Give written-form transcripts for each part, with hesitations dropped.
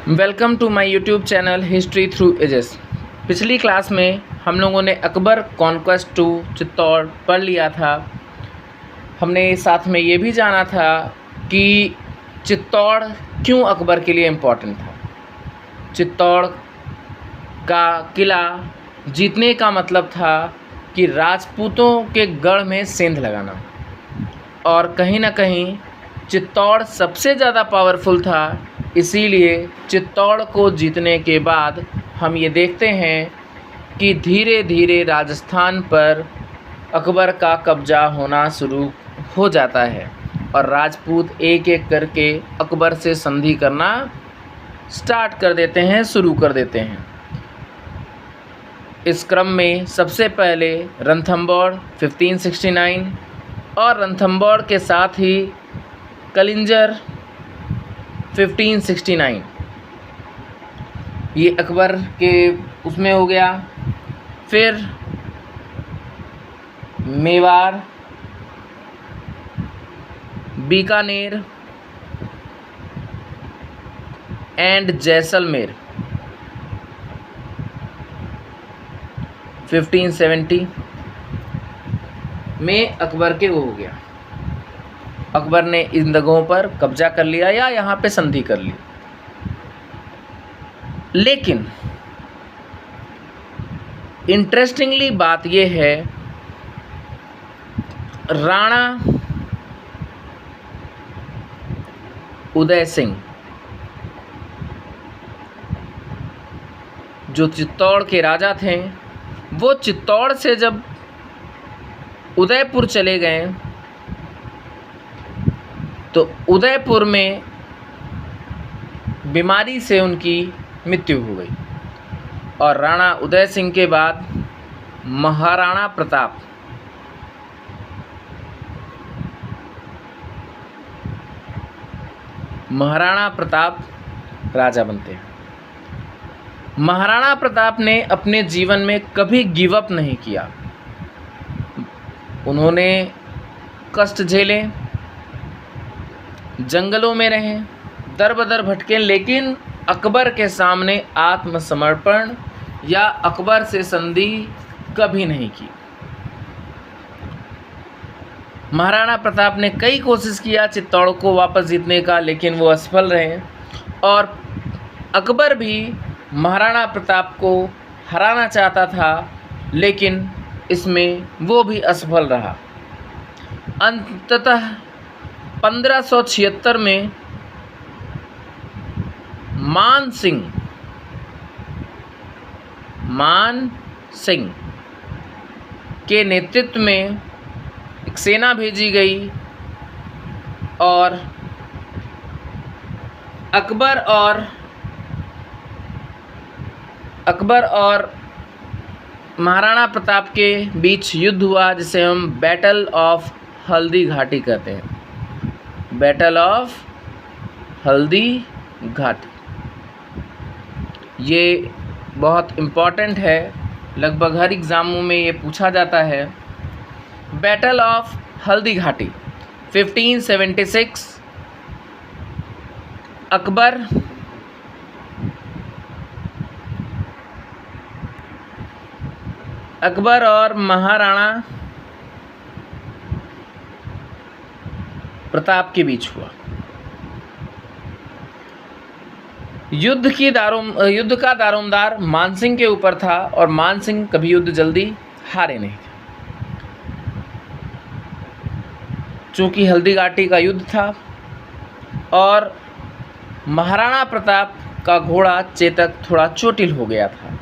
Welcome to my YouTube channel history through ages. पिछली class में हम लोगों ने अकबर कॉन्क्वेस्ट टू चित्तौड़ पढ़ लिया था। हमने साथ में ये भी जाना था कि चित्तौड़ क्यों अकबर के लिए इम्पोर्टेंट था। चित्तौड़ का किला जीतने का मतलब था कि राजपूतों के गढ़ में सेंध लगाना, और कहीं ना कहीं चित्तौड़ सबसे ज़्यादा पावरफुल था। इसीलिए चित्तौड़ को जीतने के बाद हम ये देखते हैं कि धीरे धीरे राजस्थान पर अकबर का कब्जा होना शुरू हो जाता है और राजपूत एक एक करके अकबर से संधि करना स्टार्ट कर देते हैं, शुरू कर देते हैं। इस क्रम में सबसे पहले रणथंबोर 1569 और रणथंबोर के साथ ही कलिंजर 1569, ये अकबर के उसमें हो गया। फिर मेवाड़, बीकानेर एंड जैसलमेर 1570 में अकबर के वो हो गया। अकबर ने इन जगहों पर कब्जा कर लिया या यहाँ पे संधि कर ली। लेकिन इंटरेस्टिंगली बात यह है, राणा उदय सिंह जो चित्तौड़ के राजा थे, वो चित्तौड़ से जब उदयपुर चले गए तो उदयपुर में बीमारी से उनकी मृत्यु हो गई और राणा उदय सिंह के बाद महाराणा प्रताप राजा बनते हैं। महाराणा प्रताप ने अपने जीवन में कभी गिव अप नहीं किया। उन्होंने कष्ट झेले, जंगलों में रहे, दर बदर भटके, लेकिन अकबर के सामने आत्मसमर्पण या अकबर से संधि कभी नहीं की। महाराणा प्रताप ने कई कोशिश किया चित्तौड़ को वापस जीतने का, लेकिन वो असफल रहे और अकबर भी महाराणा प्रताप को हराना चाहता था, लेकिन इसमें वो भी असफल रहा। अंततः 1576 में मान सिंह के नेतृत्व में एक सेना भेजी गई और अकबर और महाराणा प्रताप के बीच युद्ध हुआ, जिसे हम बैटल ऑफ हल्दी घाटी कहते हैं। बैटल ऑफ हल्दी घाटी ये बहुत इम्पॉर्टेंट है, लगभग हर एग्ज़ामों में ये पूछा जाता है। बैटल ऑफ हल्दी घाटी 1576, अकबर और महाराणा प्रताप के बीच हुआ। युद्ध का दारोमदार मानसिंह के ऊपर था और मानसिंह कभी युद्ध जल्दी हारे नहीं थे। चूँकि हल्दी घाटी का युद्ध था और महाराणा प्रताप का घोड़ा चेतक थोड़ा चोटिल हो गया था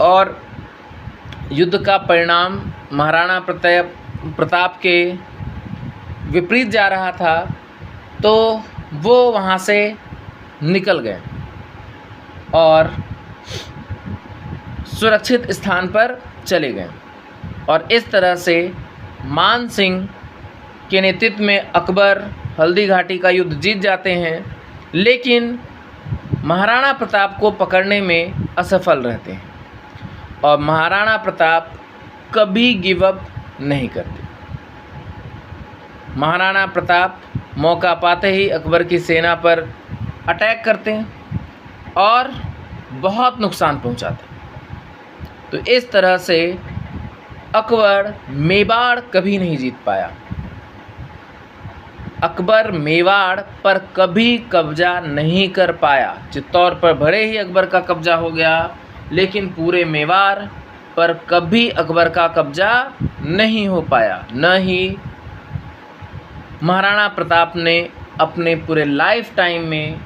और युद्ध का परिणाम महाराणा प्रताप के विपरीत जा रहा था, तो वो वहाँ से निकल गए और सुरक्षित स्थान पर चले गए। और इस तरह से मान सिंह के नेतृत्व में अकबर हल्दी घाटी का युद्ध जीत जाते हैं, लेकिन महाराणा प्रताप को पकड़ने में असफल रहते हैं और महाराणा प्रताप कभी गिव अप नहीं करते। महाराणा प्रताप मौका पाते ही अकबर की सेना पर अटैक करते हैं और बहुत नुकसान पहुंचाते हैं। तो इस तरह से अकबर मेवाड़ कभी नहीं जीत पाया। अकबर मेवाड़ पर कभी कब्जा नहीं कर पाया। चित्तौड़ पर भले ही अकबर का कब्जा हो गया, लेकिन पूरे मेवाड़ पर कभी अकबर का कब्जा नहीं हो पाया। न ही महाराणा प्रताप ने अपने पूरे लाइफ टाइम में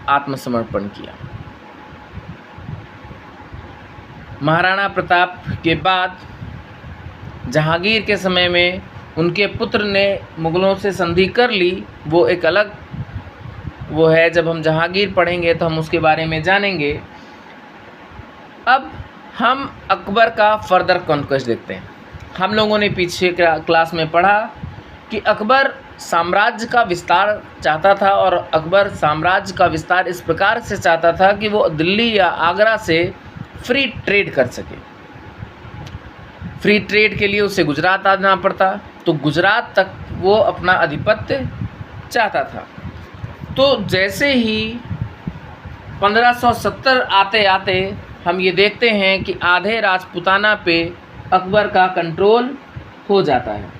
आत्मसमर्पण किया। महाराणा प्रताप के बाद जहांगीर के समय में उनके पुत्र ने मुग़लों से संधि कर ली। वो एक अलग वो है, जब हम जहांगीर पढ़ेंगे तो हम उसके बारे में जानेंगे। अब हम अकबर का फर्दर कॉन्क्वेस्ट देखते हैं। हम लोगों ने पीछे क्लास में पढ़ा कि अकबर साम्राज्य का विस्तार चाहता था, और अकबर साम्राज्य का विस्तार इस प्रकार से चाहता था कि वो दिल्ली या आगरा से फ्री ट्रेड कर सके। फ्री ट्रेड के लिए उसे गुजरात आना पड़ता, तो गुजरात तक वो अपना आधिपत्य चाहता था। तो जैसे ही 1570 आते आते हम ये देखते हैं कि आधे राजपूताना पे अकबर का कंट्रोल हो जाता है।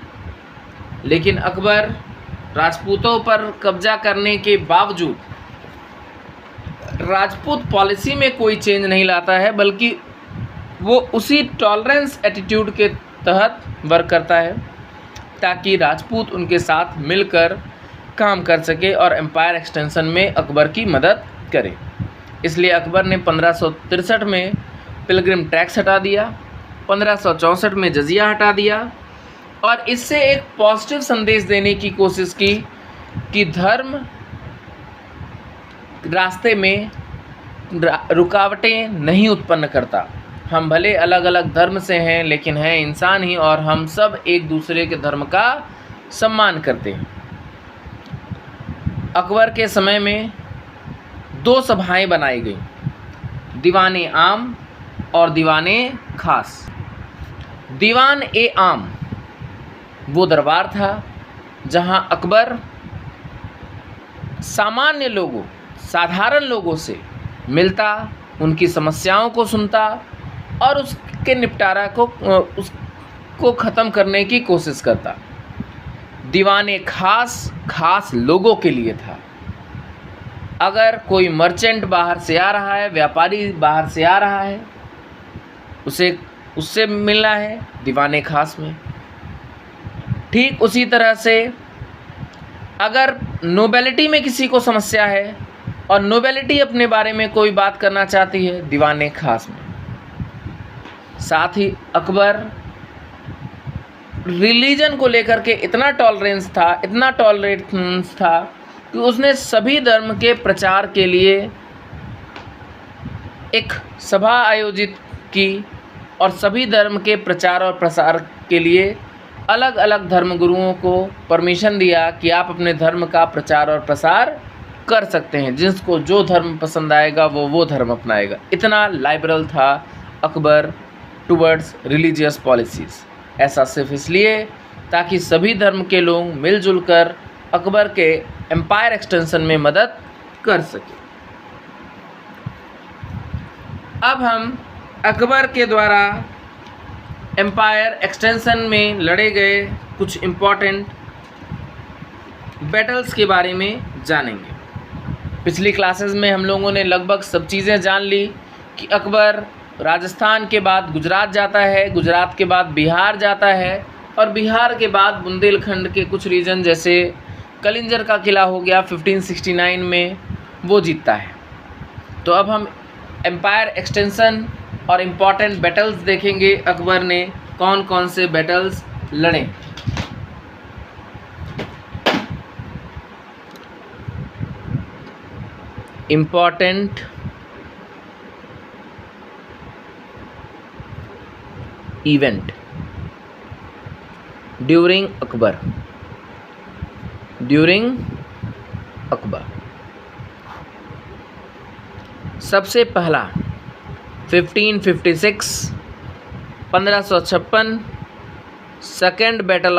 लेकिन अकबर राजपूतों पर कब्जा करने के बावजूद राजपूत पॉलिसी में कोई चेंज नहीं लाता है, बल्कि वो उसी टॉलरेंस एटीट्यूड के तहत वर्क करता है ताकि राजपूत उनके साथ मिलकर काम कर सके और एम्पायर एक्सटेंशन में अकबर की मदद करे। इसलिए अकबर ने 1563 में पिलग्रिम टैक्स हटा दिया, 1564 में जजिया हटा दिया, और इससे एक पॉजिटिव संदेश देने की कोशिश की कि धर्म रास्ते में रुकावटें नहीं उत्पन्न करता। हम भले अलग अलग धर्म से हैं, लेकिन हैं इंसान ही, और हम सब एक दूसरे के धर्म का सम्मान करते हैं। अकबर के समय में 2 सभाएं बनाई गई, दीवाने आम और दीवाने खास। दीवान ए आम वो दरबार था जहां अकबर सामान्य लोगों, साधारण लोगों से मिलता, उनकी समस्याओं को सुनता और उसके निपटारा को उसको ख़त्म करने की कोशिश करता। दीवाने खास लोगों के लिए था। अगर कोई मर्चेंट बाहर से आ रहा है, व्यापारी बाहर से आ रहा है, उससे मिलना है दीवाने खास में। ठीक उसी तरह से अगर नोबेलिटी में किसी को समस्या है और नोबेलिटी अपने बारे में कोई बात करना चाहती है, दीवाने खास में। साथ ही अकबर रिलीजन को लेकर के इतना टॉलरेंस था कि उसने सभी धर्म के प्रचार के लिए एक सभा आयोजित की और सभी धर्म के प्रचार और प्रसार के लिए अलग अलग धर्मगुरुओं को परमिशन दिया कि आप अपने धर्म का प्रचार और प्रसार कर सकते हैं। जिसको जो धर्म पसंद आएगा वो धर्म अपनाएगा। इतना लाइबरल था अकबर टुवर्ड्स रिलीजियस पॉलिसीज़। ऐसा सिर्फ इसलिए ताकि सभी धर्म के लोग मिलजुल कर अकबर के एम्पायर एक्सटेंशन में मदद कर सके। अब हम अकबर के द्वारा एम्पायर एक्सटेंशन में लड़े गए कुछ इम्पॉर्टेंट बैटल्स के बारे में जानेंगे। पिछली क्लासेस में हम लोगों ने लगभग सब चीज़ें जान ली कि अकबर राजस्थान के बाद गुजरात जाता है, गुजरात के बाद बिहार जाता है, और बिहार के बाद बुंदेलखंड के कुछ रीजन जैसे कलिंजर का किला हो गया 1569 में, वो जीतता है। तो अब हम एम्पायर एक्सटेंशन और इम्पॉर्टेंट बैटल्स देखेंगे। अकबर ने कौन कौन से बैटल्स लड़े। Important event during Akbar. सबसे पहला 1556 1556 second battle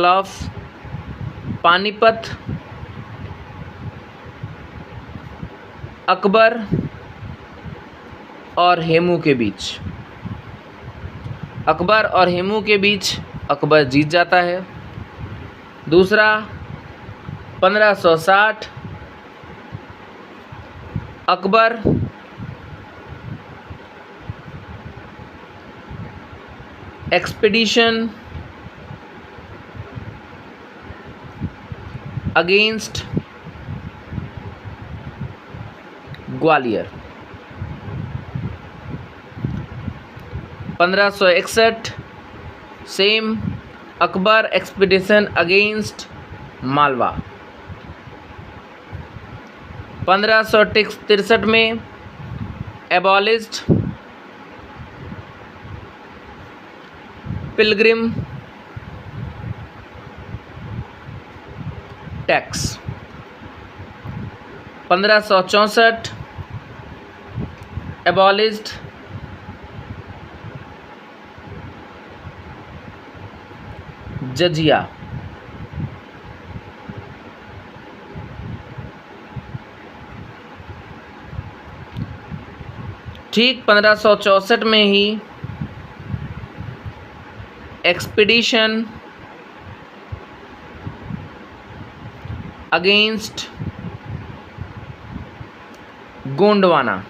of Panipat Akbar और हेमू के बीच। अकबर और हेमू के बीच अकबर जीत जाता है। दूसरा 1560 Akbar expedition against Gwalior. 1561 same Akbar expedition against Malwa. 1563 में abolished pilgrim tax. 1564 abolished jizya. 1564 में ही expedition against Gondwana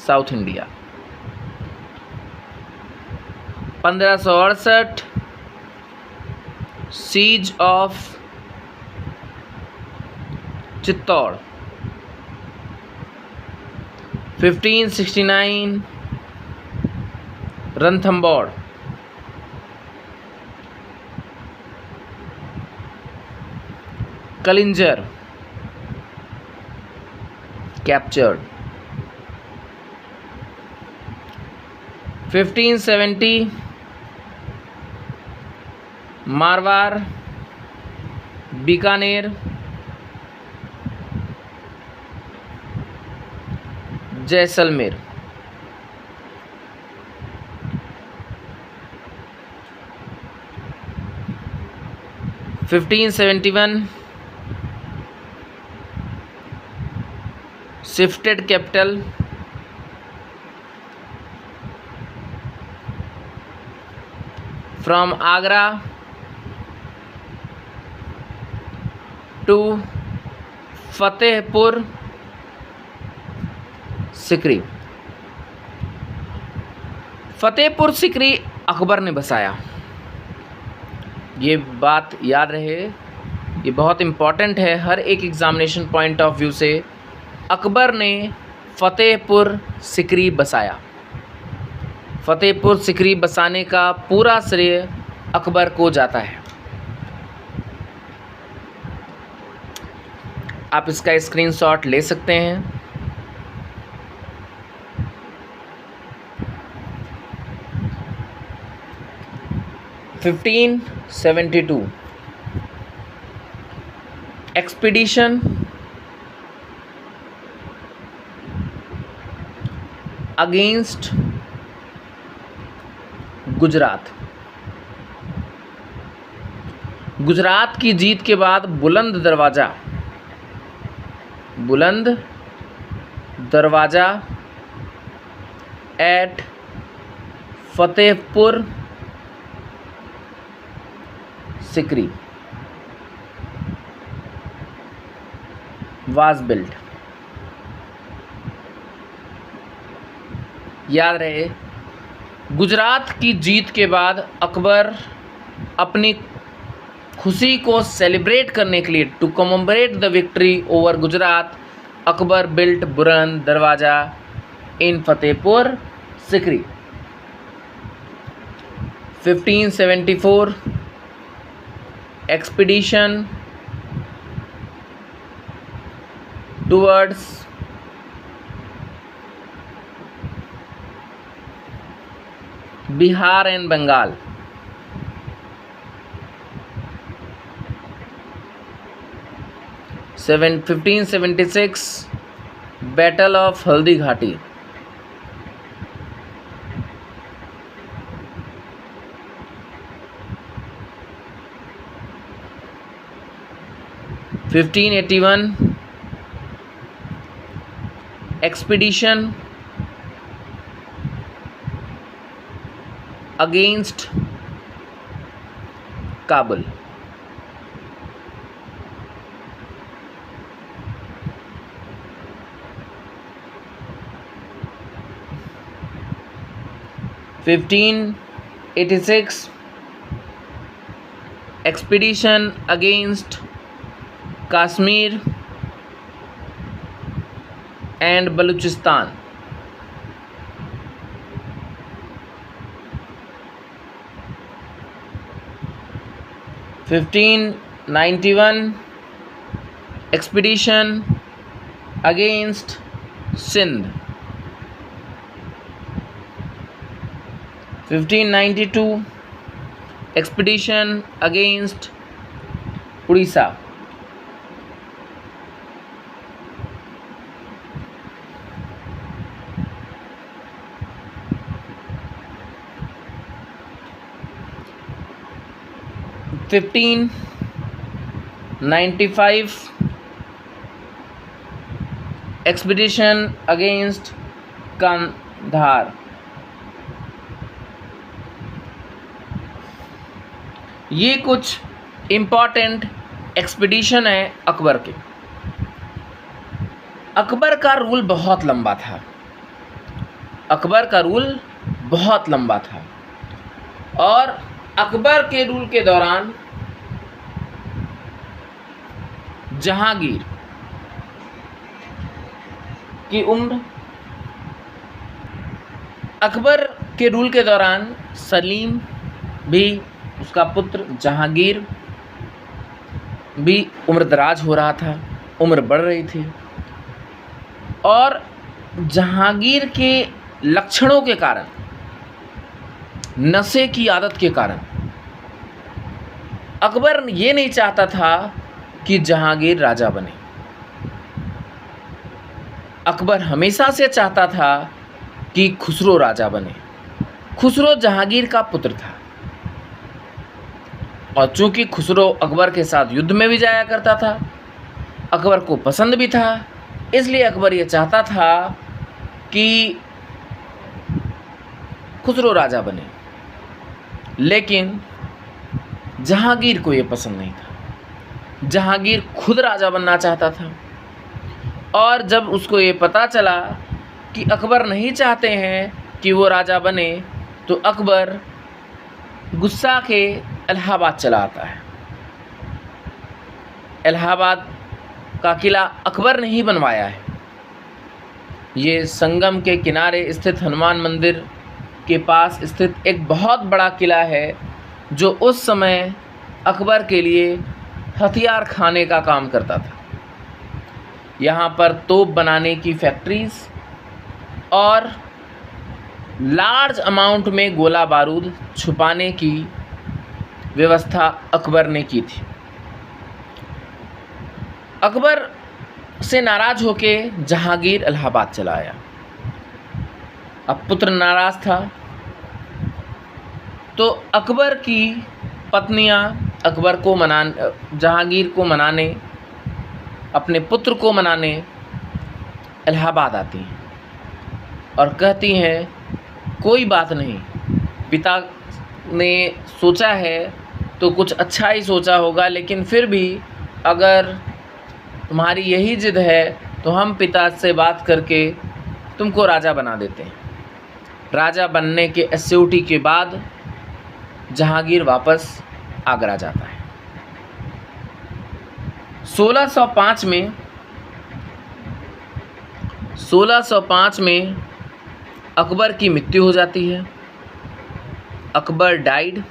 south India. 1568 siege of Chittor. 1569 Ranthambore. 'Kalinjar captured. 1570 Marwar Bikaner Jaisalmer. 1571 shifted capital from Agra to Fatehpur Sikri. Fatehpur Sikri Akbar ने बसाया। ये बात याद रहे, ये बहुत इम्पॉर्टेंट है हर एक एग्जामिनेशन पॉइंट ऑफ व्यू से। अकबर ने फतेहपुर सिकरी बसाया। फतेहपुर सिकरी बसाने का पूरा श्रेय अकबर को जाता है। आप इसका स्क्रीनशॉट ले सकते हैं। Fifteen 72 expedition against Gujarat. Gujarat की जीत के बाद Buland Darwaza at Fatehpur Sikri was built. याद रहे, गुजरात की जीत के बाद अकबर अपनी खुशी को सेलिब्रेट करने के लिए, to commemorate the victory over Gujarat, Akbar built Buland Darwaza in Fatehpur Sikri. 1574 expedition towards Bihar and Bengal. 1576 battle of Haldi Ghati. 1581 expedition against Kabul. Fifteen 86 expedition against Kashmir and Balochistan. 1591 expedition against Sindh. 1592 expedition against Orissa. 1595 expedition against Kandahar. ये कुछ इम्पॉर्टेंट एक्सपीडिशन है अकबर के। अकबर का रूल बहुत लंबा था। अकबर का रूल बहुत लंबा था और अकबर के रूल के दौरान जहांगीर की उम्र, अकबर के रूल के दौरान सलीम भी, उसका पुत्र जहांगीर भी उम्रदराज हो रहा था, उम्र बढ़ रही थी। और जहांगीर के लक्षणों के कारण, नशे की आदत के कारण अकबर ये नहीं चाहता था कि जहांगीर राजा बने। अकबर हमेशा से चाहता था कि खुसरो राजा बने। खुसरो जहांगीर का पुत्र था और चूंकि खुसरो अकबर के साथ युद्ध में भी जाया करता था, अकबर को पसंद भी था, इसलिए अकबर ये चाहता था कि खुसरो राजा बने। लेकिन जहांगीर को ये पसंद नहीं था। जहांगीर खुद राजा बनना चाहता था और जब उसको ये पता चला कि अकबर नहीं चाहते हैं कि वो राजा बने, तो अकबर गुस्सा के इलाहाबाद चला आता है। इलाहाबाद का किला अकबर ने ही बनवाया है। ये संगम के किनारे स्थित हनुमान मंदिर के पास स्थित एक बहुत बड़ा किला है, जो उस समय अकबर के लिए हथियार खाने का काम करता था। यहाँ पर तोप बनाने की फैक्ट्रीज और लार्ज अमाउंट में गोला बारूद छुपाने की व्यवस्था अकबर ने की थी। अकबर से नाराज होके जहांगीर इलाहाबाद चला आया। अब पुत्र नाराज था तो अकबर की पत्नियां अकबर को जहांगीर को मनाने, अपने पुत्र को मनाने इलाहाबाद आती हैं और कहती हैं, कोई बात नहीं, पिता ने सोचा है तो कुछ अच्छा ही सोचा होगा, लेकिन फिर भी अगर तुम्हारी यही जिद है तो हम पिता से बात करके तुमको राजा बना देते हैं। राजा बनने के एस्योरिटी के बाद जहांगीर वापस आगरा जाता है। 1605 में अकबर की मृत्यु हो जाती है। अकबर डाइड।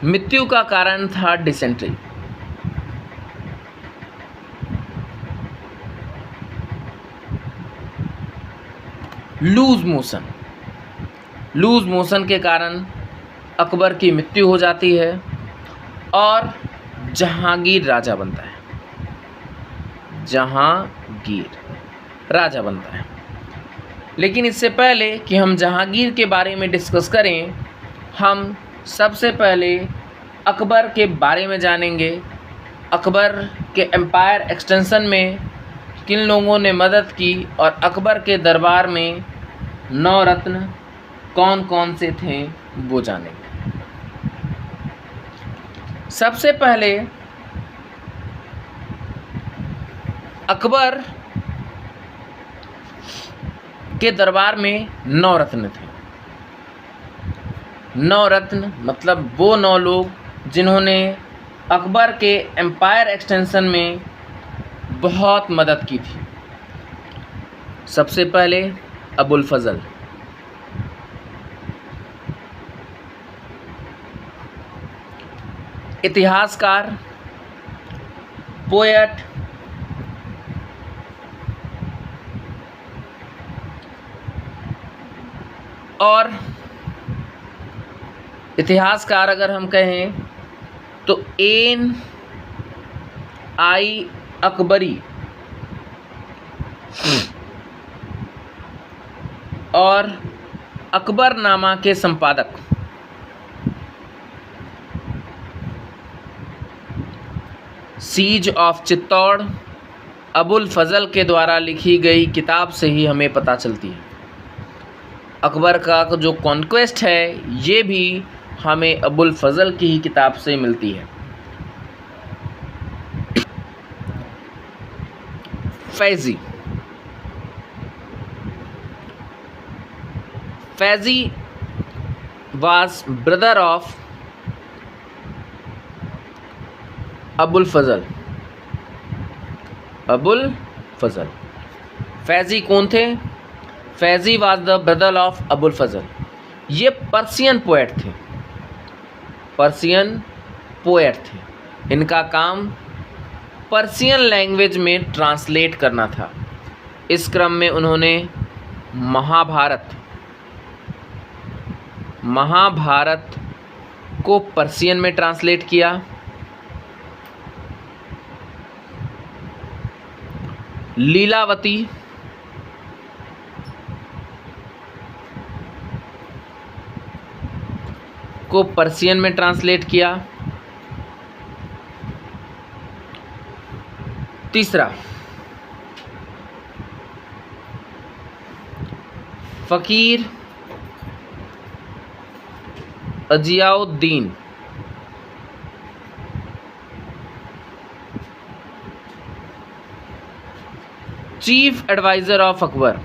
मृत्यु का कारण था डिसेंट्री। लूज मोशन के कारण अकबर की मृत्यु हो जाती है और जहांगीर राजा बनता है। जहांगीर राजा बनता है। लेकिन इससे पहले कि हम जहांगीर के बारे में डिस्कस करें, हम सबसे पहले अकबर के बारे में जानेंगे। अकबर के एम्पायर एक्सटेंशन में किन लोगों ने मदद की और अकबर के दरबार में नवरत्न कौन कौन से थे वो जानेंगे। सबसे पहले अकबर के दरबार में नवरत्न थे। नवरत्न मतलब वो 9 लोग जिन्होंने अकबर के एम्पायर एक्सटेंशन में बहुत मदद की थी। सबसे पहले अबुल फजल, इतिहासकार, पोएट, और इतिहासकार अगर हम कहें तो एन आई अकबरी और अकबरनामा के संपादक सीज ऑफ चित्तौड़ अबुल फजल के द्वारा लिखी गई किताब से ही हमें पता चलती है। अकबर का जो कॉन्क्वेस्ट है ये भी हमें अबुल फजल की ही किताब से मिलती है। Faizi, Faizi was brother of Abul फजल। अबुल फजल, फैज़ी कौन थे? Faizi was the brother of Abul Fazl. ये पर्शियन पोएट थे, पर्शियन पोएट थे। इनका काम पर्शियन लैंग्वेज में ट्रांसलेट करना था। इस क्रम में उन्होंने महाभारत को पर्शियन में ट्रांसलेट किया। लीलावती को पर्शियन में ट्रांसलेट किया। तीसरा, Fakir Aziyauddin chief adviser of Akbar.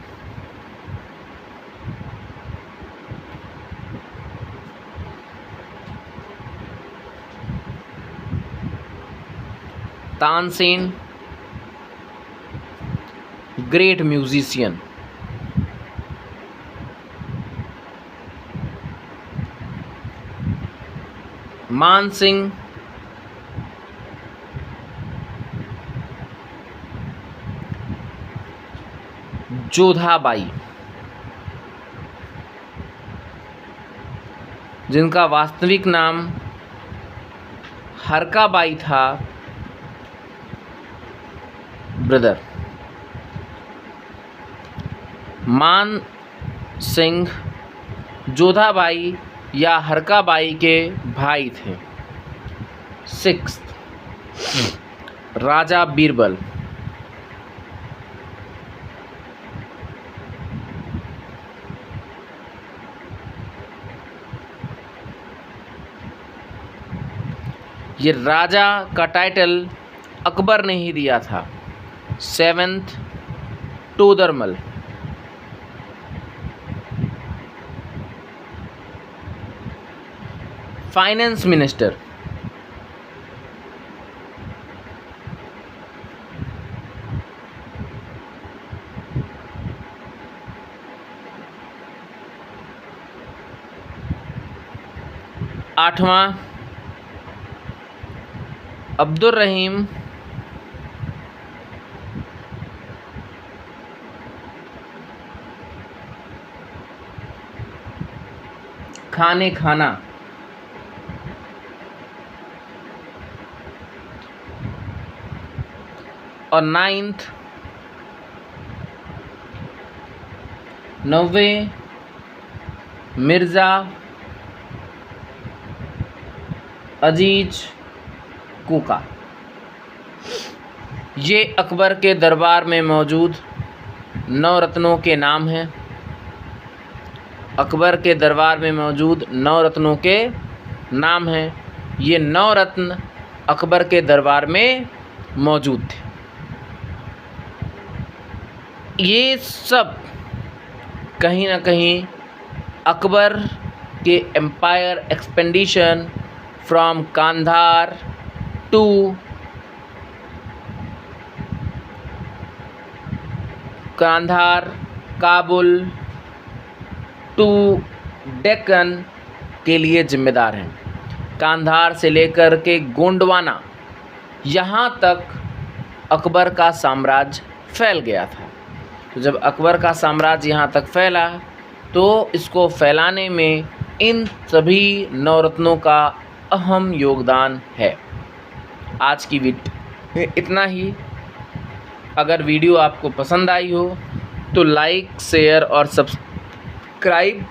Tansen great musician. Man Singh Jodha Bai, जिनका वास्तविक नाम हरकाबाई था, ब्रदर। मान सिंह जोधाबाई या हरकाबाई के भाई थे। 6, राजा बीरबल। ये राजा का टाइटल अकबर ने ही दिया था। 7th, टोदरमल। Finance minister. आठवां, अब्दुल रहीम खाने खाना। और 9th, 90 मिर्ज़ा अजीज कोका। ये अकबर के दरबार में मौजूद 9 रत्नों के नाम हैं। अकबर के दरबार में मौजूद 9 रत्नों के नाम हैं। ये 9 रत्न अकबर के दरबार में मौजूद थे। ये सब कहीं ना कहीं अकबर के empire expedition from Kandahar to Kabul to Deccan के लिए जिम्मेदार हैं। कांधार से लेकर के गोंडवाना यहाँ तक अकबर का साम्राज्य फैल गया था। तो जब अकबर का साम्राज्य यहाँ तक फैला तो इसको फैलाने में इन सभी 9 रत्नों का अहम योगदान है। आज की वीडियो में इतना ही। अगर वीडियो आपको पसंद आई हो तो लाइक, शेयर और सब्सक्राइब